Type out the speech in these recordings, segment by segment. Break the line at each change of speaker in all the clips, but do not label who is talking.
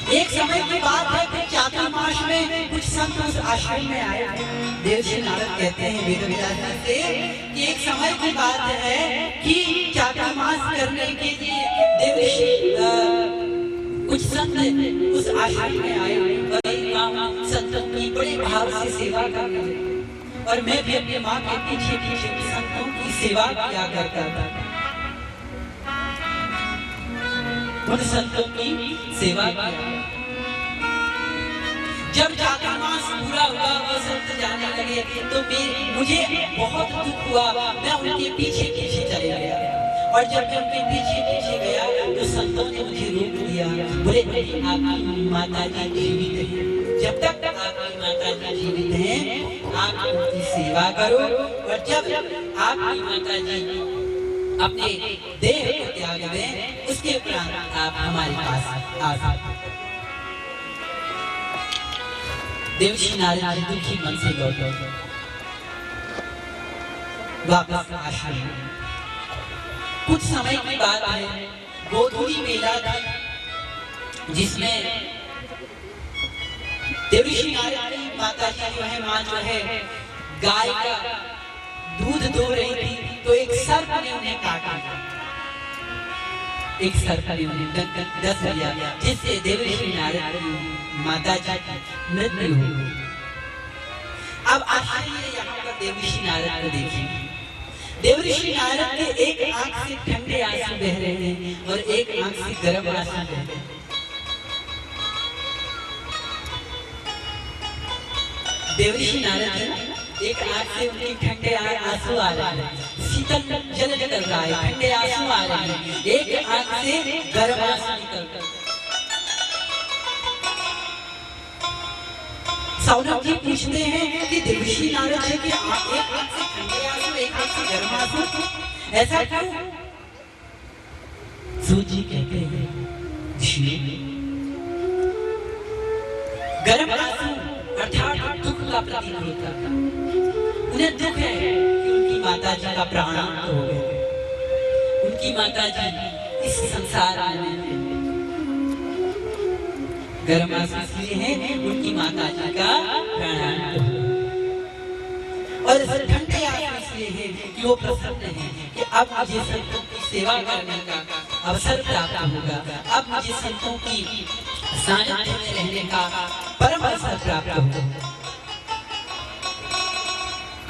एक समय की बात है कि चातुर्मास में कुछ संत उस आश्रम में आए। देवर्षि नारद कहते हैं वेदव्यास जी से कि एक समय की बात है कि चातुर्मास करने के लिए देवर्षि कुछ संत उस आश्रम में आए और संतों की बड़े भाव से सेवा कर रहे थे। और मैं भी अपनी माँ के पीछे पीछे संतों की सेवा किया करता था। उन संतों की सेवा किया। जब चातुर्मास पूरा हुआ वो संत जाने लगे तो मुझे बहुत दुख हुआ। मैं उनके पीछे पीछे चले गया और जब मैं उनके पीछे पीछे गया तो संतों ने मुझे रोक दिया। बोले आपकी माता जी जीवित है, जब तक आपकी माता जी जीवित हैं आप उनकी सेवा करो और जब आपकी माता जी अपने देह को त्याग दें उसके उपरांत आप हमारे पास आ सकते। देवर्षि नारद जी दुखी मन से लौटे वापस आश्रम में। कुछ समय की बात है, गोधूली मेला था जिसमें देवर्षि नारद की माता जी जो है, माँ जो है, गाय का दूध दो रही थी तो एक सर्प ने उन्हें काटा। एक सर्प ने उन्हें डस लिया जिससे देवर्षि नारद की माता जी की मृत्यु हो गई। अब आइए यहाँ पर देवर्षि नारद को देखिए। देवर्षि नारद के एक आंख से ठंडे आंसू बह रहे हैं और एक आंख से गर्म आंसू बह रहे हैं। देवर्षि नारद एक आंख से उनके ठंडे आंसू आ रहे हैं, शीतल जल निकल रहा है, ठंडे आंसू आ रहे हैं, एक आंख से गर्म आंसू निकल रहा है। सौनक जी पूछते हैं कि देवर्षि नारद जी की एक आंख से ठंडे आंसू एक आंख से गर्म आंसू, ऐसा क्यों? सूत जी कहते हैं गर्म आंसू अर्थात दुख का प्रतीक होता है। उन्हें दुख है कि उनकी माता जी का प्राण हो गया, उनकी माता जी इस संसार में गर्म आंसू इसलिए है उनकी माता जी का प्राण हो गया और ठंडे आंसू इसलिए है कि वो प्रसन्न है कि अब मुझे संतों की सेवा करने का अवसर प्राप्त होगा, अब मुझे संतों की सानिध्य में रहने का परम अवसर प्राप्त होगा।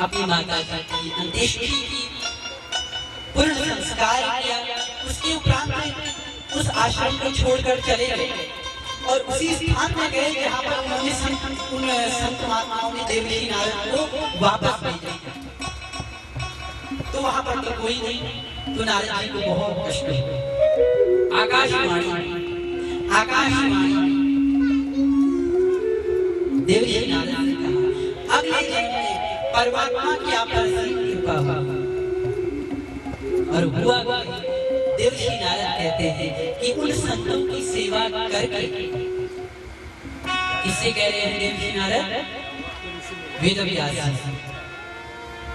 अपनी माता जी की अंत्येष्टि की, पूर्ण संस्कार किया, उसके उपरांत उस आश्रम को छोड़कर चले गए और उसी स्थान में गए जहाँ पर उन्होंने संत महात्माओं ने देवर्षि नारद को वापस भेजा। तो वहाँ पर तो कोई नहीं, तो नारद जी को बहुत कष्ट हुआ। आकाशवाणी देवर्षि नारद ने कहा अगले जन्म में परमात्मा की आप पर कृपा होगी। और हुआ देवर्षि नारद कहते हैं कि उन संतों की सेवा करके, किससे कह रहे हैं देवर्षि नारद? वेदव्यास जी।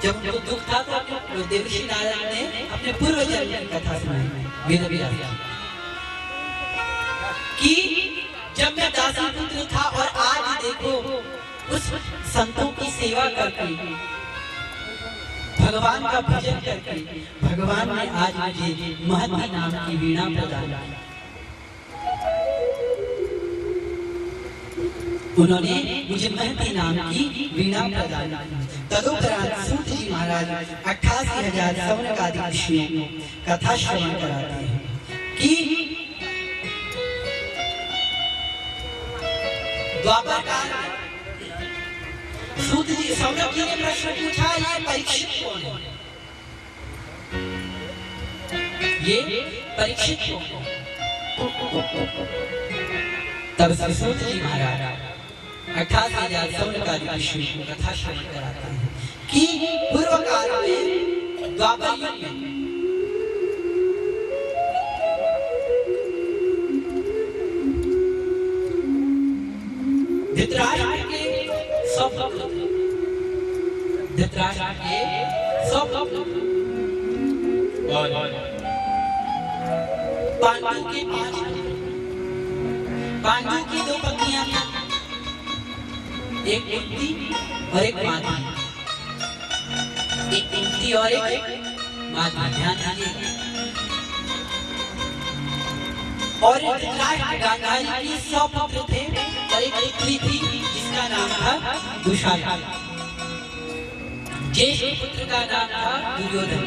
जब उनको दुख था तो देवर्षि नारद ने अपने पूर्व जन्म की कथा सुनाई वेदव्यास जी कि जब मैं दासी पुत्र था और आज देखो उस संतों की सेवा करके, भगवान का भजन करके भगवान ने आज मुझे महती नाम की वीणा प्रदान की। उन्होंने मुझे महती नाम की वीणा प्रदान की। तदुपरांत सूत जी महाराज 88,000 सौनक आदि ऋषियों को कथा श्रवण कराते हैं कि द्वापर काल सूत जी सौनक जी ने प्रश्न पूछा ये परीक्षित कौन है? ये परीक्षित कौन है? तब सूत जी महाराज 88,000 सौनक आदि ऋषियों को कथा श्रवण कराते हैं कि पूर्व काल में द्वापर युग में धृतराष्ट्र के 100 पुत्र, धृतराष्ट्र के 100 पुत्र और पांडवों के 5 पुत्र। पांडु की दो पत्नियां थी, एक कुंती और एक माद्री। एक कुंती और एक माद्री, ध्यान दीजिए। और गांधारी की 100 पुत्र थे और एक पुत्री थी जिसका नाम था दुशाला। ज्येष्ठ पुत्र का नाम था दुर्योधन।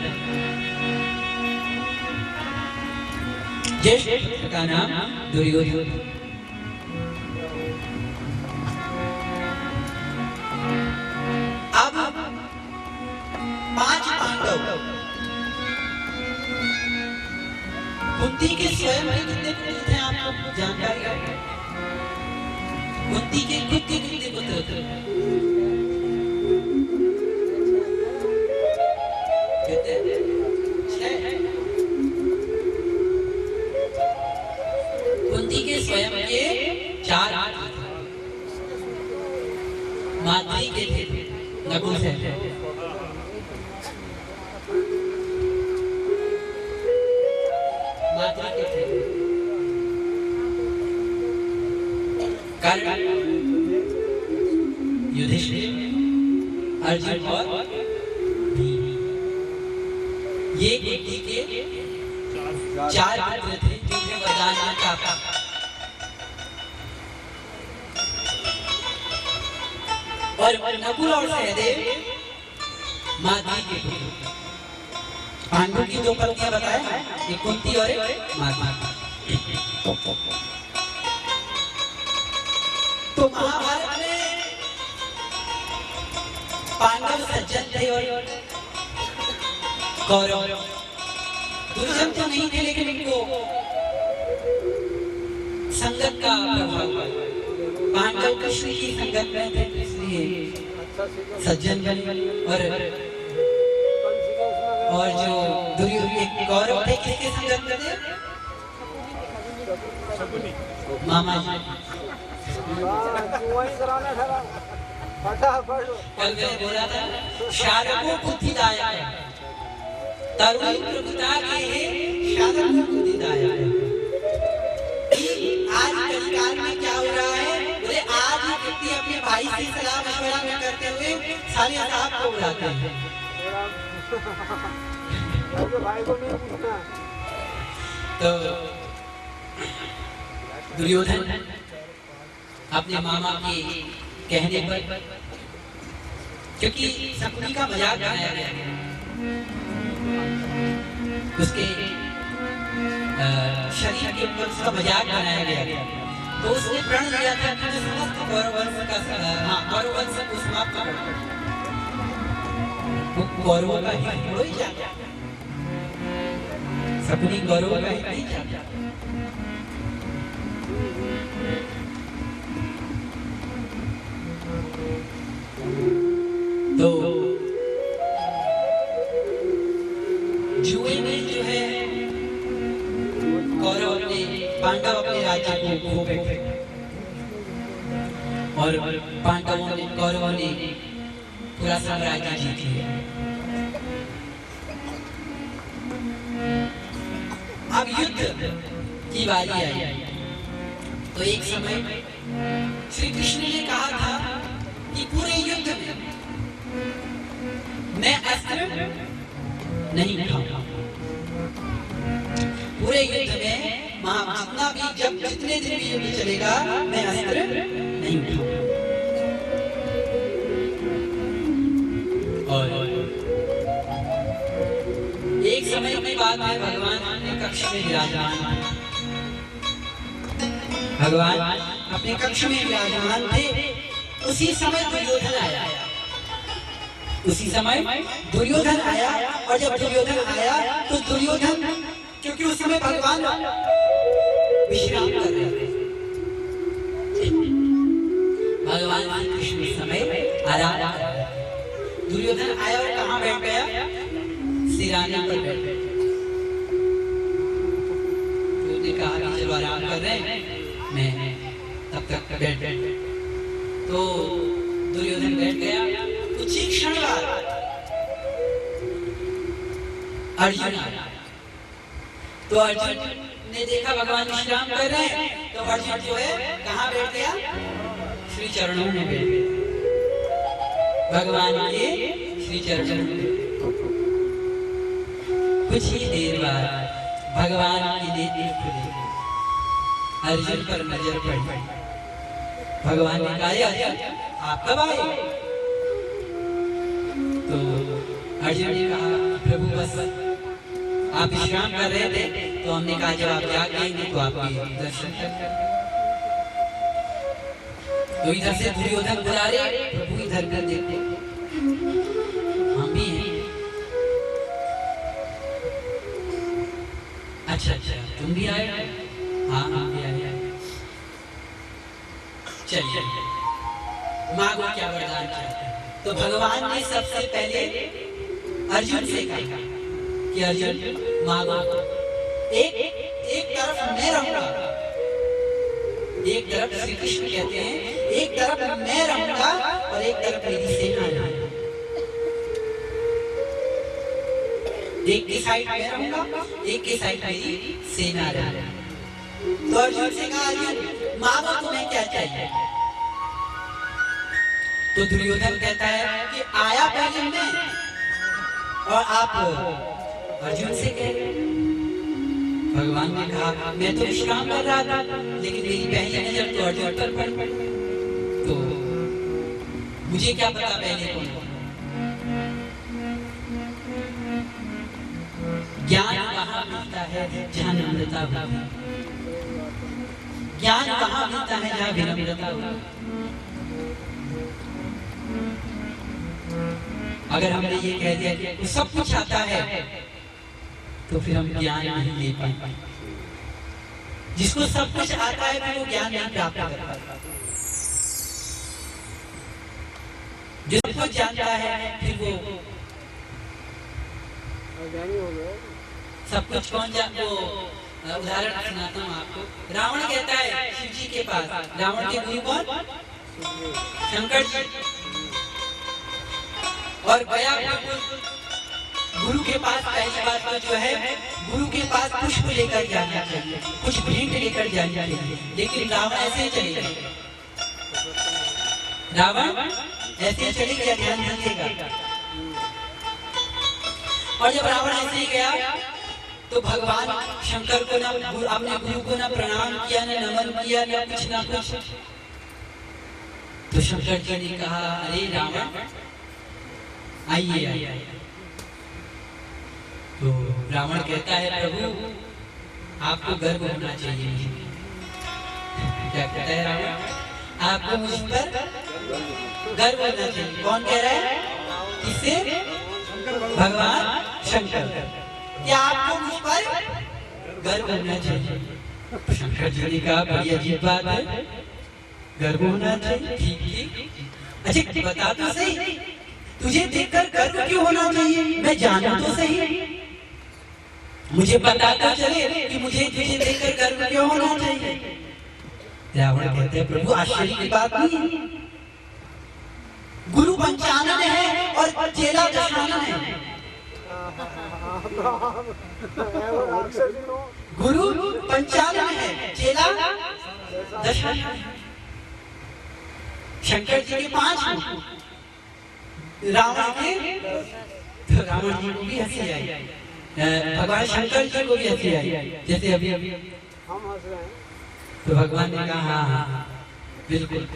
ज्येष्ठ पुत्र का नाम दुर्योधन। अब 5 पांडव, कुंती के स्वयं के कितने पुत्र थे आपको जानकारी है? कुंती के खुद के कितने पुत्र थे? कितने? 6। कुंती के स्वयं के 4 माद्री के थे नपुंसक। माद्री के थे कर्ण, युधिष्ठिर, अर्जुन और भीम। ये कुंती के 4 पुत्र थे जिन्हें वरदान मिला था। और नकुल और सहदेव माद्री के पुत्र। पांडु की 2 पत्नियां बताए, एक कुंती और एक माद्री। तो महाभारत में पांडव सज्जन थे और कौरव दुर्जन तो नहीं थे, लेकिन इनको संगत का प्रभाव हुआ। पांडव कृष्ण की संगत में थे, इसलिए सज्जन बने। और जो दुर्योधन कौरव थे किसके संगत में थे? मामा जी। कल मैंने बोला था शारको बुद्धिदाया तरुणी प्रभुता के शारको बुद्धिदाया। आज कलिकाल में क्या हो रहा है? बोले आज व्यक्ति अपने भाई से सलाह मशवरा न करते हुए सारे साहब को बुलाते हैं। तो दुर्योधन अपने मामा के कहने पर, क्योंकि शकुनी का मजाक बनाया गया, उसके शरीर के ऊपर उसका मजाक बनाया गया, तो उसने प्रण लिया था कि समस्त कौरववंश का कौरववंश को समाप्त कर कौरवों का हित हो ही जाता। शकुनी कौरवों का हित नहीं चाहता। तो जुए में जो है कौरव अपने पांडव अपने राज्य को खो बैठे और पांडवों ने कौरवों ने पूरा साम्राज्य जीत लिया। अब युद्ध की बारी आई। तो एक समय श्री कृष्ण ने कहा था कि पूरे युद्ध में मैं अस्त्र नहीं उठाऊंगा। पूरे युद्ध में जितना भी जितने दिन भी युद्ध चलेगा मैं अस्त्र नहीं उठाऊंगा। और एक समय की बात है, भगवान अपने कक्ष में विराजमान, भगवान अपने कक्ष में विराजमान थे। उसी समय दुर्योधन आया। उसी समय दुर्योधन आया। और जब दुर्योधन आया तो दुर्योधन, क्योंकि उस समय भगवान विश्राम कर रहे थे, भगवान श्री कृष्ण उस समय आराम कर रहे थे। दुर्योधन आया और कहाँ बैठ गया? सिराने पर बैठ गया। उसने कहा कि चलो आराम कर रहे हैं, मैं तब तक बैठ। तो दुर्योधन बैठ गया। कुछ ही क्षण बाद अर्जुन आया। तो अर्जुन ने देखा भगवान विश्राम कर रहे हैं, तो अर्जुन जो है कहाँ बैठ गया? श्री चरणों में बैठ गया, भगवान के श्री चरणों में। कुछ ही देर बाद भगवान के नेत्र खुले, अर्जुन पर नजर पड़ी। भगवान ने कहा, अर्जुन आप कब आए? तो अर्जुन ने कहा, प्रभु बस आप विश्राम कर रहे थे, तो हमने कहा जब आप जाग गए तो आपके दर्शन कर। तो इधर से दुर्योधन बुला रहे, प्रभु इधर कर देखते, हम भी हैं। अच्छा अच्छा तुम भी आए? हाँ हम भी आए। चलिए मांगो क्या वरदान चाहते हैं। तो भगवान ने सबसे पहले अर्जुन से कहा कि अर्जुन मांगो। एक तरफ मैं रहूंगा, एक तरफ श्री कृष्ण कहते हैं एक तरफ मैं रहूंगा और एक तरफ मेरी सेना है। एक की साइड मैं रहूंगा, एक की साइड मेरी सेना रहेगी। तो अर्जुन से कहा, अर्जुन मांगो तुम्हें क्या चाहिए? तो दुर्योधन कहता है कि आया पहले मैं और आप अर्जुन से कह रहे। भगवान ने कहा, मैं तो विश्राम कर रहा था, लेकिन मेरी पहली नजर तो अर्जुन पर पड़ी, तो मुझे क्या पता पहले कौन? ज्ञान वहां मिलता है जहाँ नम्रता होती है, ज्ञान वहां मिलता है जहाँ विनम्रता होती है। अगर हमने ये कह दिया कि सब कुछ आता है, तो फिर हम ज्ञान नहीं ले पाएंगे। जिसको सब कुछ आता है फिर वो ज्ञान नहीं प्राप्त कर पाता। जो सब कुछ जानता है फिर वो सब कुछ कौन जानता? वो उदाहरण सुनाता हूँ आपको। रावण कहता है शिव जी के पास, रावण के गुरु कौन? शंकर जी। और गया गुरु के पास पहली बात तो जो है गुरु के पास पुष्प लेकर जाना चाहिए, कुछ भेंट लेकर जानी चाहिए। लेकिन रावण ऐसे ही चले गए, रावण ऐसे ही चले गया, ध्यान दीजिएगा। और जब रावण ऐसे ही गया तो भगवान शंकर को ना अपने गुरु को ना प्रणाम किया, ना नमन किया, ना कुछ ना कुछ। तो शंकर जी ने कहा, अरे रावण आइए आइए। तो रावण कहता है, प्रभु आपको गर्व होना चाहिए। क्या कहता है रावण? आपको मुझ पर गर्व होना चाहिए। कौन कह रहा है? किससे? भगवान शंकर। क्या आपको मुझ पर गर्व होना चाहिए? शंकर जी ने कहा, बड़ी अजीब बात है, गर्व होना चाहिए। ठीक ठीक, अच्छा बता तो सही, तुझे देखकर गर्व क्यों होना चाहिए? मैं जानू तो सही, मुझे पता तो चले कि मुझे तुझे देखकर गर्व क्यों होना चाहिए। रावण कहते हैं, प्रभु आश्चर्य की बात नहीं है, गुरु 95 है और चेला 95 है। गुरु 95 है, चेला 95 है। शंकर जी के 5 हैं, रावण के, तो रावण जी को भी हंसी आई, भगवान शंकर जी को भी हंसी आई, जैसे अभी अभी हम हंस रहे हैं। तो भगवान ने कहा, हाँ हाँ बिल्कुल।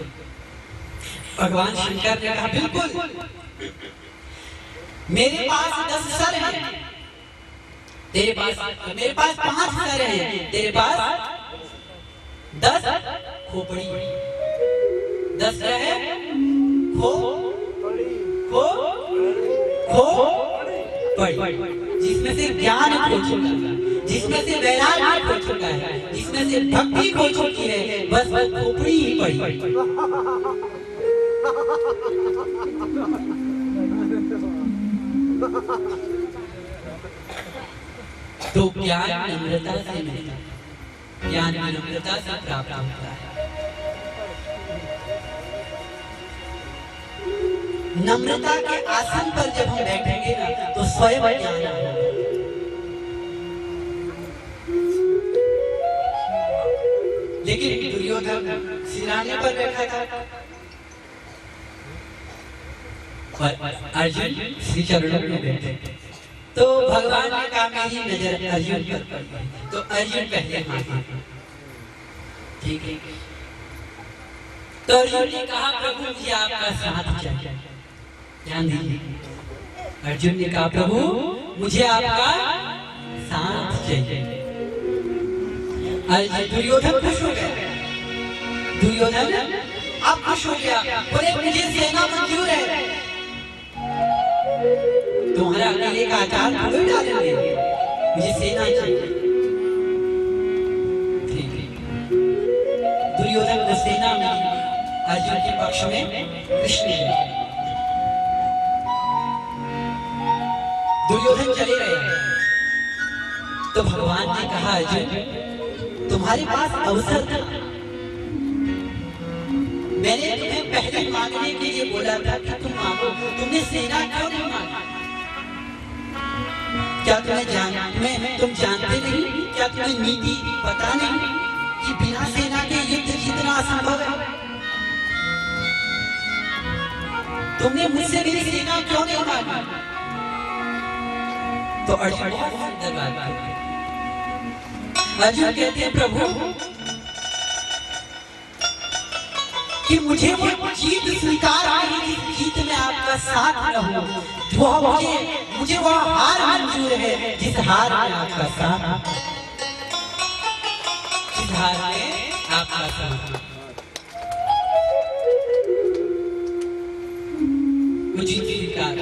भगवान शंकर ने कहा, बिल्कुल, मेरे पास 10 सर हैं, तेरे पास, मेरे पास 5 सर हैं, तेरे पास 10 खोपड़ी, 10 है पड़ी, जिसमें से ज्ञान खो चुका है, जिसमें से वैराग्य खो चुका है, जिसमें से भक्ति खो चुकी है, बस वो खोपड़ी ही पड़ी। तो ज्ञान नम्रता से मिलता है, ज्ञान नम्रता से प्राप्त होता है। नम्रता के आसन पर जब हम बैठेंगे ना तो स्वयं ज्ञान आएगा। लेकिन दुर्योधन सिराने पर बैठा था और अर्जुन श्री चरणों में बैठे। तो भगवान ने कहा मेरी नजर अर्जुन पर पड़ी, तो अर्जुन पहले हाथ, ठीक है। तो अर्जुन ने कहा प्रभु मुझे आपका साथ चाहिए। ध्यान दीजिए, अर्जुन ने कहा प्रभु मुझे आपका साथ चाहिए। अर्जुन दुर्योधन खुश हो गया, दुर्योधन अब खुश हो गया, बोले मुझे सेना मंजूर है, तुम्हारा अकेले का आचार थोड़ी डालेंगे, मुझे सेना चाहिए। ठीक है, दुर्योधन को सेना मिली, अर्जुन के पक्ष में कृष्ण है। दुर्योधन चले रहे, तो भगवान ने कहा अर्जुन तुम्हारे पास अवसर था, मैंने तुम्हें पहले मांगने के लिए बोला था कि तुम मांगो, तुमने सेना क्यों नहीं मांगा? क्या तुम जानते नहीं, क्या तुम्हें नीति पता नहीं कि बिना सेना के युद्ध जीतना असंभव है? तुमने मुझसे मेरी सेना क्यों नहीं मांगी? तो अर्जुन बहुत सुंदर बात करते, अर्जुन कहते हैं प्रभु कि मुझे वो जीत स्वीकार नहीं, जिस जीत में आपका साथ न हो, मुझे वो हार मंजूर है जिस हार में आपका साथ, जिस हार में आपका साथ। मुझे स्वीकार।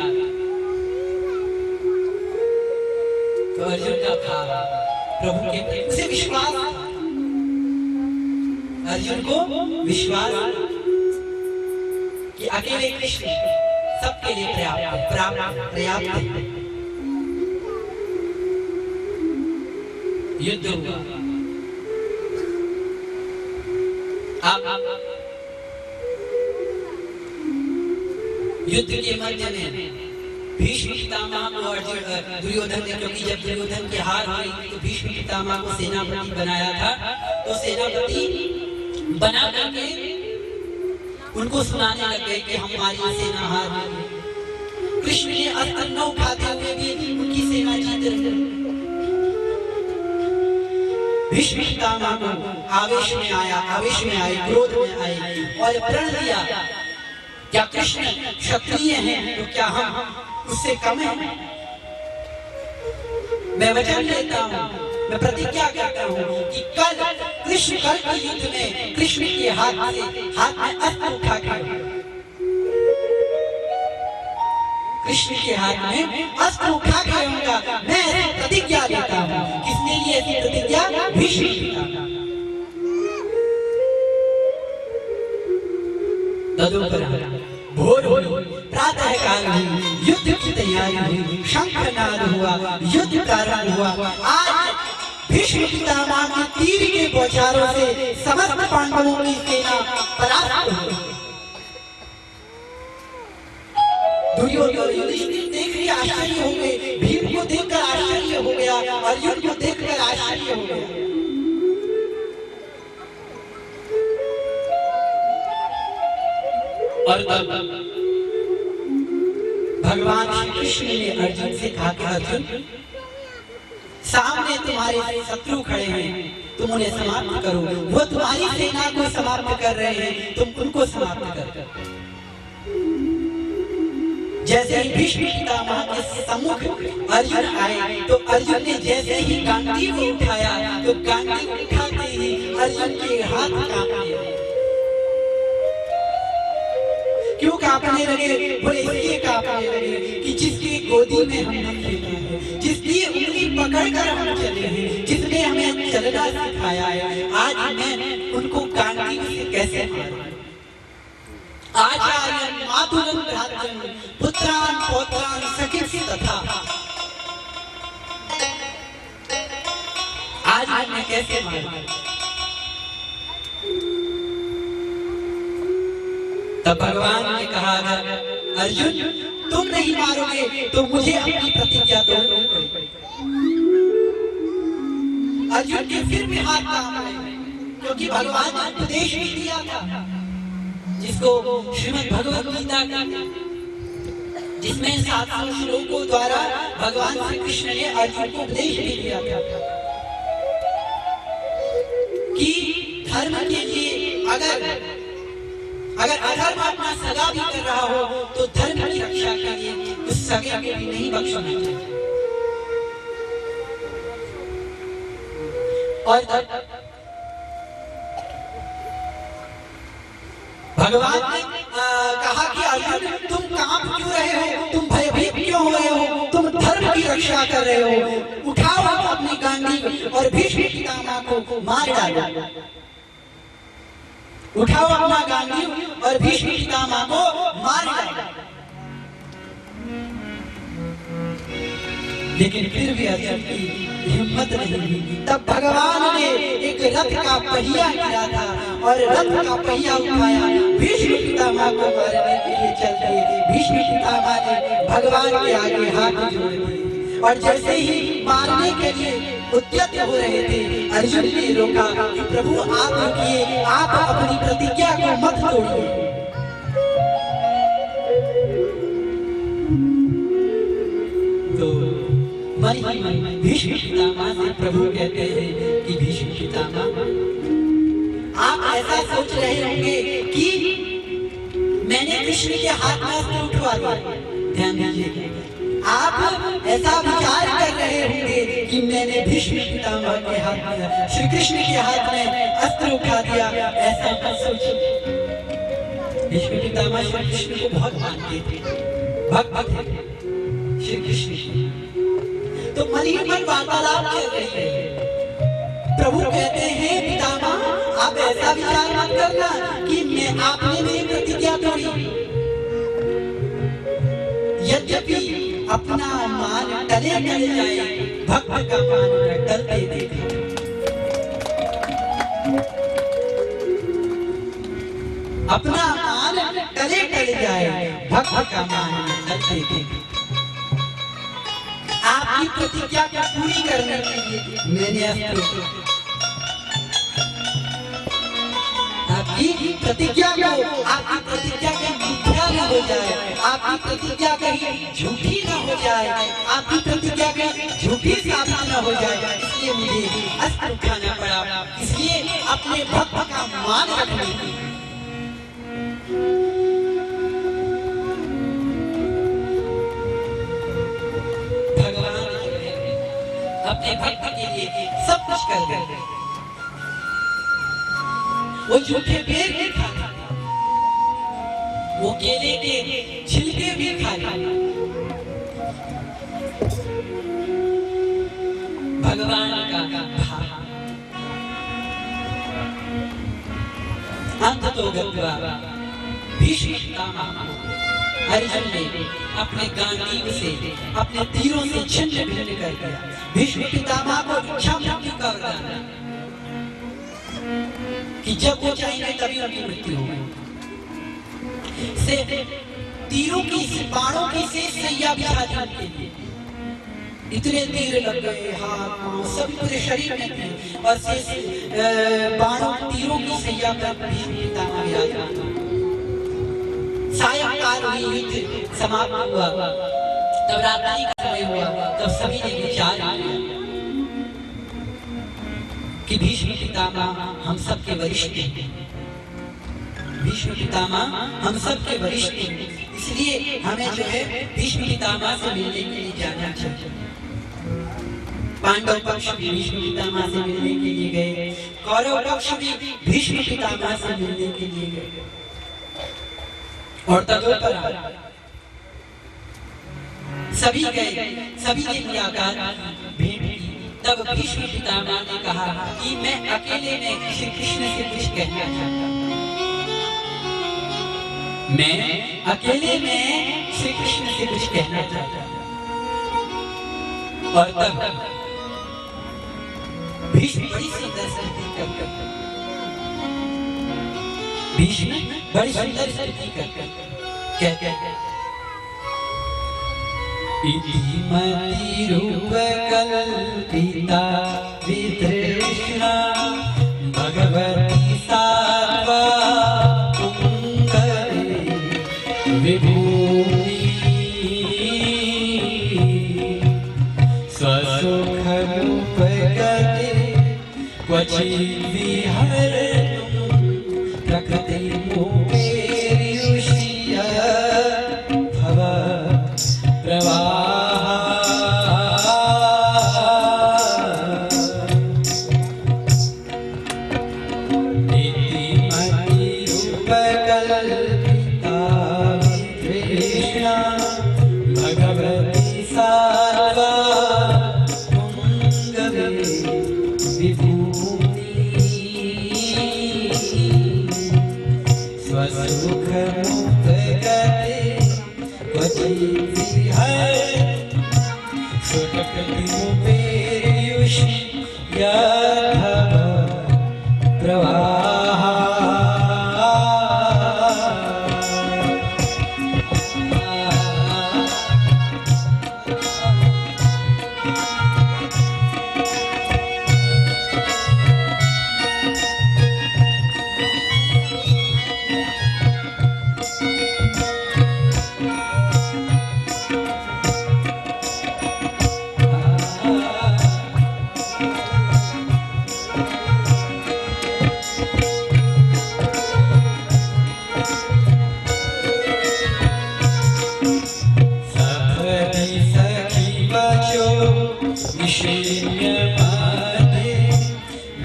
तो अर्जुन का भाव प्रभु के उसे विश्वास, अर्जुन को विश्वास कि अकेले कृष्ण सबके लिए पर्याप्त है। युद्ध हुआ, युद्ध के मध्य में भीष्म पितामह को दुर्योधन ने, क्योंकि जब दुर्योधन की हार हुई तो भीष्म पितामह को सेनापति बनाया था, तो सेनापति बना करके उनको सुनाने लग गए कि हमारी सेना हार गई। कृष्ण ने अस्त्र न उठाते हुए भी उनकी सेना जीत रही। भीष्म पितामह को आवेश में आए, क्रोध में आए और प्रण दिया, क्या कृष्ण क्षत्रिय हैं तो क्या हम उससे कम हैं? मैं वचन लेता हूँ, मैं प्रतिज्ञा करता हूँ कि कल कृष्ण के युद्ध में कृष्ण के हाथ में अस्त्र उठा कर, कृष्ण के हाथ में अस्त्र उठा के रहूंगा। मैं ऐसी प्रतिज्ञा लेता हूँ। किसने ली ऐसी प्रतिज्ञा? भीष्म पितामह। तदुपरांत भोर हुई, प्रातः काल हुई, युद्ध की तैयारी हुई, शंखनाद हुआ, युद्ध प्रारंभ हुआ। आज भीष्म पितामह के तीर के बौछारों से समस्त पांडवों की सेना परास्त हो गई। दुर्योधन युधिष्ठिर देख के आश्चर्य हो गए, भीम को देखकर आश्चर्य हो गया, अर्जुन को देखकर आश्चर्य हो गया। और भगवान श्री कृष्ण ने अर्जुन से कहा कि अर्जुन, सामने तुम्हारे शत्रु खड़े हैं, तुम उन्हें समाप्त करो। वो तुम्हारी सेना को समाप्त कर रहे हैं, तुम उनको समाप्त करो। जैसे ही भीष्म पितामह के सम्मुख अर्जुन आए, तो अर्जुन ने जैसे ही गांडीव उठाया, तो गांडीव उठाते ही अर्जुन के हाथ कांपने लगे। क्यों कांपने लगे? बोले इसलिए कांपने लगे कि जिसकी गोदी में हमने खेला है, जिसकी उंगली पकड़कर हम चले हैं, जिसने हमें चलना सिखाया है, आज मैं उनको गांडीव से कैसे मारूं? आचार्यन मातुलम भ्रातरन पुत्रान पौत्रान सखित तथा, आज मैं कैसे मारूं? तब भगवान ने कहा अगर अर्जुन तुम नहीं मारोगे तो मुझे अपनी प्रतिज्ञा तोड़नी पड़ेगी। अर्जुन के फिर भी हाथ कांप रहे, क्योंकि कि भगवान ने उपदेश भी दिया था, जिसको श्रीमद् भगवद गीता कहते हैं, जिसमें 700 श्लोकों द्वारा भगवान श्री कृष्ण ने अर्जुन को उपदेश भी दिया था कि धर्म के लिए अगर अधर्म अपना सगा भी कर रहा हो तो धर्म की रक्षा के लिए उस सगे को भी नहीं बख्शना चाहिए। और भगवान ने कहा कि अर्जुन तुम कांप क्यों रहे हो, तुम भयभीत क्यों हो रहे हो, तुम धर्म की रक्षा कर रहे हो, उठाओ अपनी गांडी और भीष्म पितामह को मार डालो, उठाओ अपना गांडी और भीष्म पितामह को मार डालो। लेकिन फिर भी अर्जुन की हिम्मत नहीं हुई। तब भगवान ने एक रथ का पहिया गिरा था और रथ का पहिया उठाया, भीष्म पितामह को मारने के लिए चल दिए। भीष्म पितामह ने भगवान के आगे हाथ जोड़ दिए और जैसे ही मारने के लिए उद्यत हो रहे थे, अर्जुन ने रोका कि प्रभु आप रुकिए, आप अपनी प्रतिज्ञा को मत तोड़िए। तो भीष्म पितामह से प्रभु कहते हैं कि भीष्म पितामह आप ऐसा सोच रहे होंगे कि मैंने कृष्ण के हाथ में अस्त्र उठवा दिया। ध्यान दीजिए, आप ऐसा विचार कर रहे होंगे कि मैंने भीष्म पितामह के हाथ में, श्री कृष्ण के हाथ में अस्त्र उठा दिया। ऐसा मत सोचिए। भीष्म पितामह श्री कृष्ण को बहुत मानते थे, भक्त थे श्री कृष्ण। तो मन ही मन वार्तालाप कर रहे हैं। प्रभु कहते हैं पितामह आप ऐसा विचार मत करना कि आपने मेरी प्रतिज्ञा तोड़ी। यद्यपि अपना मान टले टले जाए, भक्त का मान टलते देखा। अपना मान टले टले जाए, भक्त का मान टलते देखा। आपकी प्रतिज्ञा को पूरी करने के लिए मैंने आपकी प्रतिज्ञा को, आपकी प्रतिज्ञा कहीं मिथ्या न हो जाए, आपकी प्रतिज्ञा कहीं झूठी न हो जाए, आपकी प्रतिज्ञा कहीं झूठी साबित न हो जाए, इसलिए मुझे अस्त्र उठाना पड़ा, इसलिए अपने भक्त का मान रखने की। अपने भक्त के लिए सब कुछ कर गए। वो झूठे पेड़ भी खा, वो केले के छिलके भी खा, भगवान का अंत तो गत्वा भीष्म पितामह अर्जुन ने अपने गांडीव से, अपने तीरों से छिन्न भिन्न कर दिया। भीष्म पितामह को इच्छा मृत्यु का वरदान कि जब वो चाहेंगे तभी उनकी मृत्यु होगी। तीरों की, बाणों की से सैया बिछा दी उनके लिए। इतने तीर लग गए, हाथ पांव सब पूरे शरीर में थे और से बाणों तीरों की सैया पर भीष्म पितामह विराजमान। सायंकाल में युद्ध समाप्त हुआ, तब रात्रि का समय हुआ, तब सभी ने विचार किया कि भीष्म पितामह हम सबके वरिष्ठ हैं, भीष्म पितामह हम सबके वरिष्ठ हैं, इसलिए हमें जो है भीष्म पितामह से मिलने के लिए जाना चाहिए। पांडव पक्ष भी भीष्म पितामह से मिलने के लिए गए, कौरव पक्ष भी भीष्म पितामह से मिलने के लिए गए और तदोपरांत सभी गए, सभी ने मुलाकात भेंट की। तब भीष्म पितामह ने कहा कि मैं अकेले में श्री कृष्ण से कुछ कहना चाहता हूँ, मैं अकेले में श्री कृष्ण से कुछ कहना चाहता हूँ। और तब भीष्म बड़ी सुंदर स्तुति करकर, भीष्म बड़ी सुंदर स्तुति करकर कहते हैं इतिमति रूप कल्पिता वितृष्णा भगवती सात्वा विभूति स्वसुखमुपगते क्वचित् विहरतुं प्रकृति मुपेयुष्य भव भगवती सात्वा पुंगवे विभूति स्वसुखमुपगते क्वचित् विहरतुं प्रकृतिमुपेयुष्य प्रवाह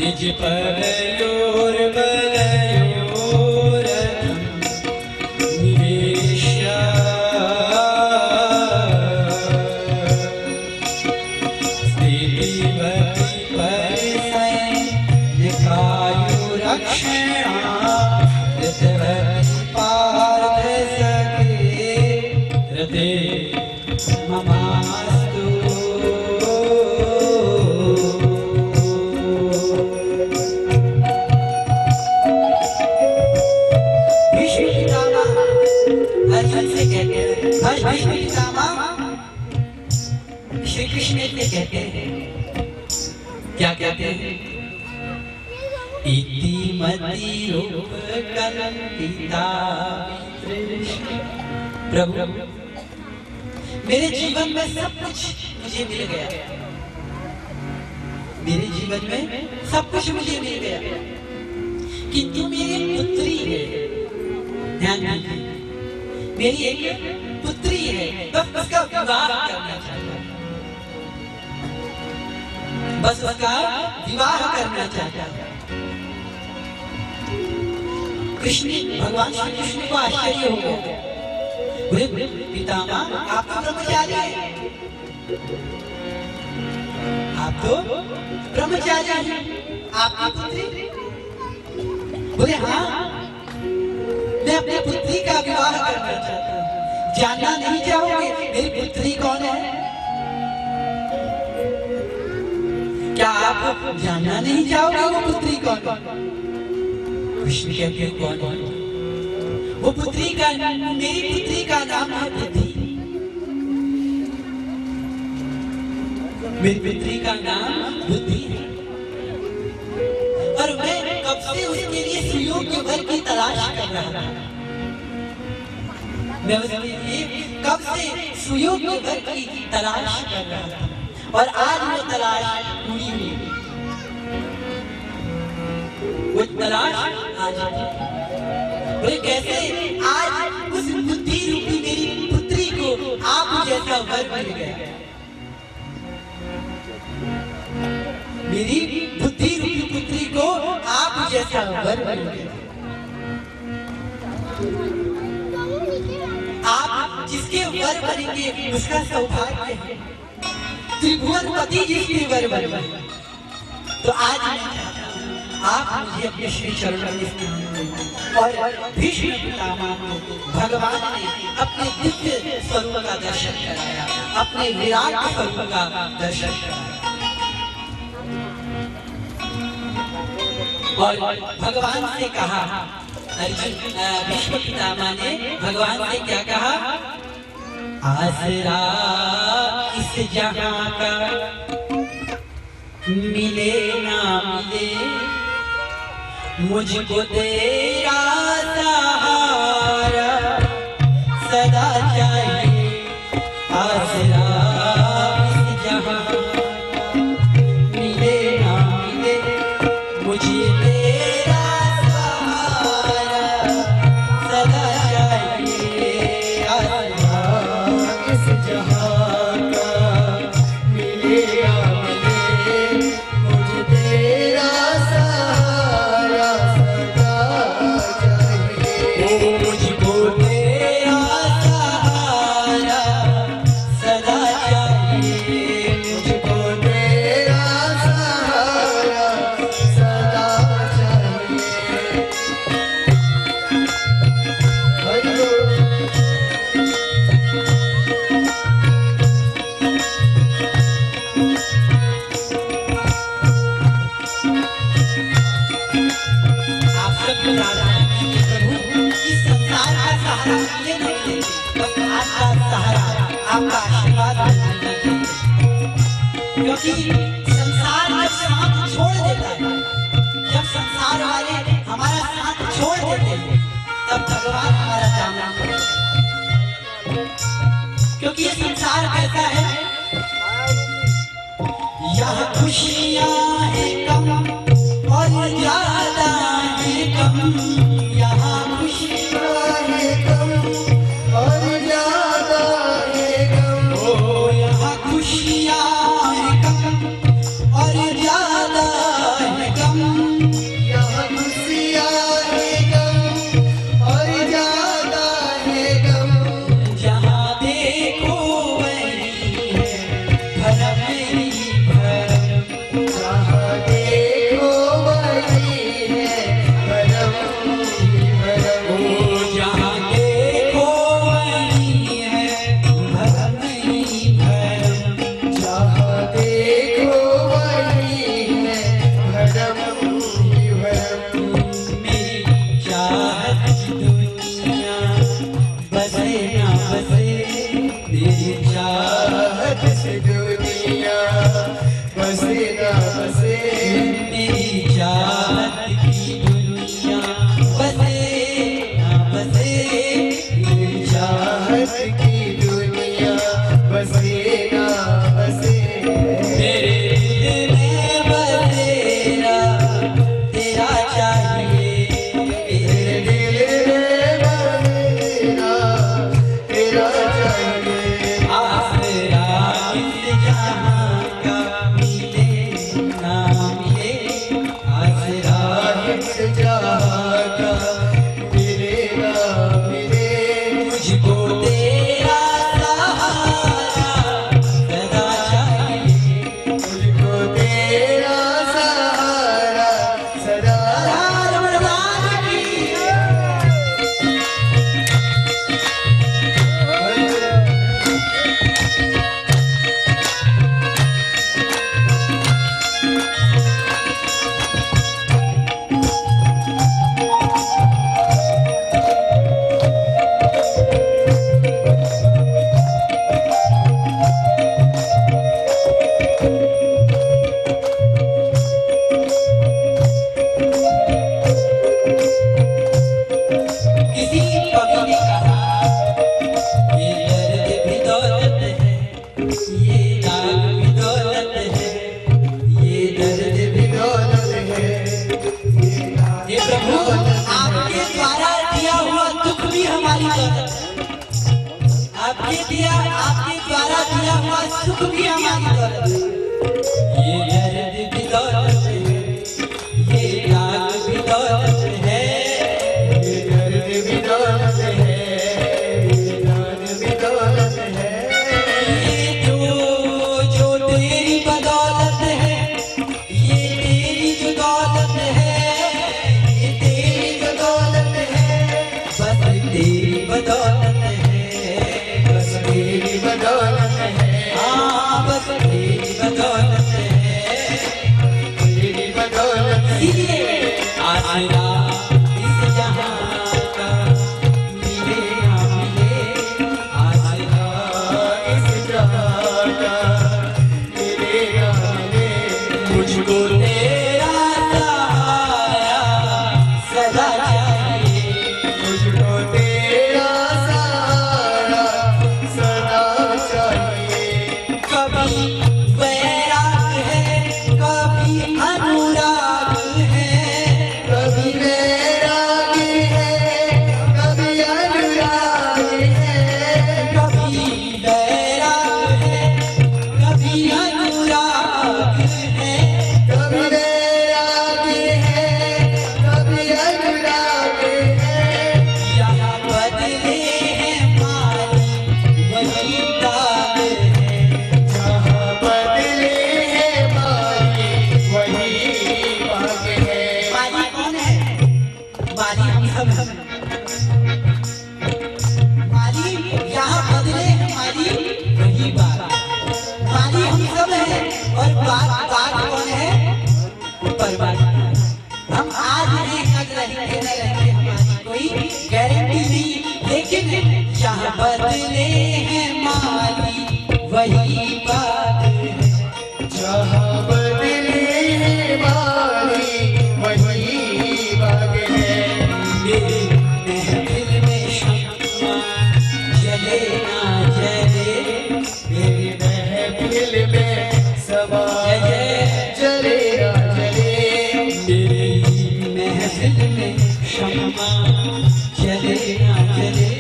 निज परयोर्बलयोरहं निवेश्य स्थितिमति परिसंनिकायुरक्षणा ऋतवति पार्थ सखे हृदे ममास्तु श्री कृष्ण इतने कहते हैं, क्या कहते हैं? इति मति रूप कल्पिता प्रभु मेरे जीवन में सब कुछ मुझे मिल गया, मेरे जीवन में सब कुछ मुझे मिल गया, किंतु मेरी पुत्री है, ध्यान दीजिए, मेरी एक पुत्री है, बस उसका विवाह करना चाहता हूं, बस उसका विवाह करना चाहता हूं। कृष्ण भगवान श्री कृष्ण को आश्चर्य हो गया, बोले पितामह आप तो ब्रह्मचारी हैं, आप तो ब्रह्मचारी हैं, आपकी पुत्री? बोले हाँ, मैं अपनी पुत्री का विवाह करना चाहता हूँ, जानना नहीं चाहोगे मेरी पुत्री कौन है? क्या आप जानना नहीं चाहोगे वो पुत्री कौन है? कृष्ण कहते हैं कौन है? वो पुत्री का मेरी पुत्री का नाम है बुद्धि, मेरी पुत्री का नाम बुद्धि है, और मैं कब से उसके लिए सुयोग्य वर की तलाश कर रहा था, मैं उसके लिए कब से सुयोग्य वर की तलाश कर रहा था, और आज वो तलाश पूरी हुई, वो तलाश आज बोले कैसे? आज उस बुद्धि रूपी मेरी पुत्री को आप जैसा वर मिल गया, मेरी बुद्धि रूपी पुत्री को आप जैसा वर मिल गया। आप जिसके वर बनेंगे उसका सौभाग्य है, त्रिभुवनपति जिसके वर बने, तो आज मैं चाहता हूं आप मुझे अपने श्री चरणों में स्थान दें, और भीष्म पितामह को भगवान ने अपने दिव्य स्वरूप का दर्शन कराया, अपने विराट स्वरूप का दर्शन कराया, और भगवान से कहा, भीष्म पितामह ने भगवान से क्या कहा? आसरा इस जहां का मिले ना मिले मुझको तेरा सहारा सदा चाहिए, आसरा इस जहां मिले ना मिले, मुझे तेरा सहारा सदा चाहिए, आसरा इस जहां का मिले ना मिले, मुझे तेरा सहारा सदा चाहिए, मुझको तेरा सहारा सदा चाहिए, मुझको तेरा सहारा सदा चाहिए। आप सबको प्रार्थना कीजिए, प्रभु इस संसार का सहारा मिले न मिले, बस आपका सहारा, आपका आशीर्वाद मिलना चाहिए। क्योंकि संसार जब साथ छोड़ देता है, जब संसार वाले हमारा साथ छोड़ देते हैं, तब भगवान हमारा जाना पड़ता है। क्योंकि ये संसार कैसा है, यह खुशियां है कम और ज्यादा है कम, यहाँ खुशियां है कम और ज्यादा है कम, ओ यहाँ खुशियां है कम और ज्यादा है कम, यहाँ खुशियां है कम और ज्यादा है कम, जहाँ देखो वही है भरम ही भरम, जहाँ देखो वही है भरम ही भरम, ओ जहाँ देखो वही है भरम ही भरम, जहाँ देखो वही है भरम ही भरम, मेरी चाहत की दुनिया बसे ना बसे, मेरी चाहत से दुनिया बसे ना बसे, मेरी चाहत की दुनिया बसे ना बसे, मेरी चाहत की दुनिया बसे ना बसे, तेरे दिल में बसेरा तेरा चाहिए, तेरे दिल में बसेरा तेरा चाहिए, आसरा इस जहां का मिले ना मिले, आसरा इस जहां का मिले ना मिले, मुझको तेरा सहारा सदा चाहिए, मुझको तेरा सहारा सदा चाहिए। किसी कवि ने कहा, ये दर्द भी दौलत है, ये दाग भी दौलत है, ये दर्द भी दौलत है, ये प्रभु आपके द्वारा दिया हुआ दुख भी हमारी दौलत है, आपके द्वारा दिया हुआ सुख भी हमारी दौलत है, ये दर्द भी दौलत है, ये दाग भी दौलत है, ये दर्द भी दौलत है, ये दाग भी दौलत है, ये जो तेरी बदौलत है, ये तेरी जो दौलत है, ये तेरी जो दौलत है, बस तेरी बदौलत है, बस तेरी बदौलत है, हाँ बस तेरी बदौलत है, माली यहाँ बदले हमारी वही बात। माली हम सब हैं और बात कौन है? परमात्मा। हम आज एक रहेंगे न रहेंगे हमारी कोई गारंटी नहीं, लेकिन यहाँ बदले हैं माली वही बात है।
जहाँ बदले हैं माली वही बात है।
मेरे महफिल में शम्मा जले ना जले,
मेरी महफिल में समा जले ना जले।
मेरी महफिल में शम्मा जले ना जले,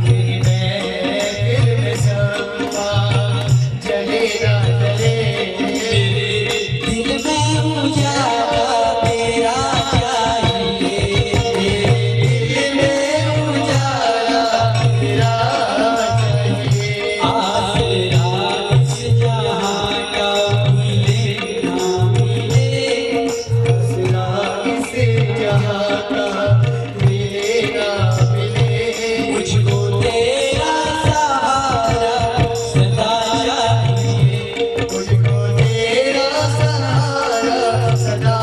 मेरी महफिल में समा जले ना जले।
दिल में उजाला तेरा चाहिए,
दिल में उजाला तेरा चाहिए।
आसरा इस जहां का मिले ना मिले,
आसरा इस जहां का मिले ना मिले।
मुझको तेरा सहारा सदा चाहिए।
मुझको तेरा सहारा सदा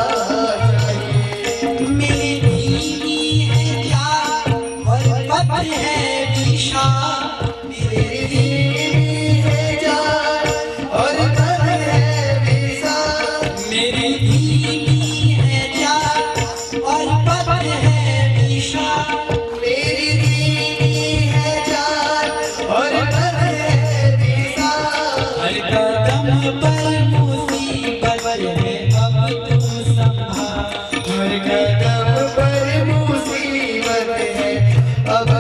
चाहिए।
मेरी दीनी है जान और पत्र है विशाल,
मेरी दीनी है जान और तन है विशाल।
मेरी दीनी है जान और पत्र है विशाल।
मेरी दीनी है जान और तन है विशाल।
हर कदम पर मुसीबत है अब तू संभाल।
हर कदम पर मुसीबत है अब